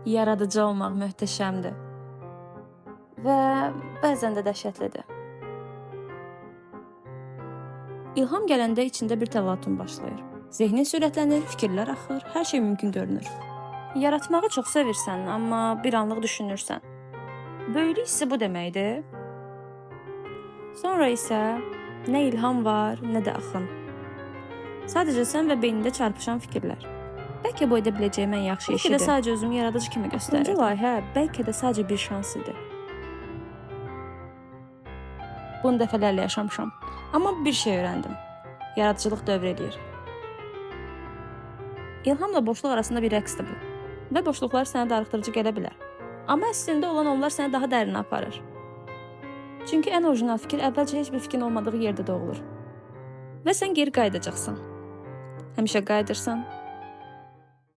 Yaradıcı olmaq möhtəşəmdir və bəzən də dəhşətlidir. İlham gələndə içində bir təlatüm başlayır. Zehnin sürətlənir, fikirlər axır, hər şey mümkün görünür. Yaratmağı çox sevirsən, amma bir anlıq düşünürsən. Böyüklük hissi bu deməkdir. Sonra isə nə ilham var, nə də axın. Sadəcə sən və beynində çarpışan fikirlər. Bəlkə bu edə biləcəyim ən yaxşı işidir. Bəlkə də sadəcə özümü yaradıcı kimi göstərirdim. Bu layihə bəlkə də sadəcə bir şans idi. Bunu dəfələrlə yaşamışam. Amma bir şey öyrəndim. Yaradıcılıq dövr eləyir. İlhamla boşluq arasında bir rəqsdir bu. Və boşluqlar sənə darıxdırıcı gələ bilər. Amma əslində olan onlar səni daha dərinə aparır. Çünki ən orijinal fikir əvvəlcə heç bir fikrin olmadığı yerdə doğulur. Və sən geri qayıdacaqsan. Həmişə qayıdırsan.